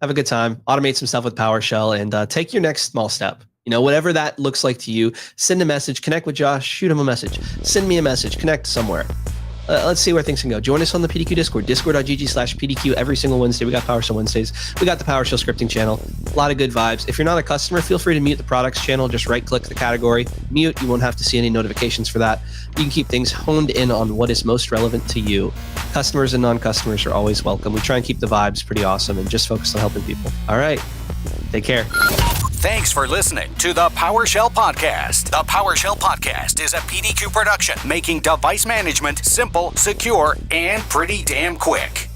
Have a good time. Automate some stuff with PowerShell and take your next small step. Whatever that looks like to you, send a message, connect with Josh, shoot him a message, send me a message, connect somewhere. Let's see where things can go. Join us on the PDQ Discord, discord.gg/PDQ every single Wednesday. We got PowerShell Wednesdays. We got the PowerShell scripting channel. A lot of good vibes. If you're not a customer, feel free to mute the products channel. Just right-click the category, mute. You won't have to see any notifications for that. You can keep things honed in on what is most relevant to you. Customers and non-customers are always welcome. We try and keep the vibes pretty awesome and just focus on helping people. All right. Take care. Thanks for listening to the PowerShell Podcast. The PowerShell Podcast is a PDQ production, making device management simple, secure, and pretty damn quick.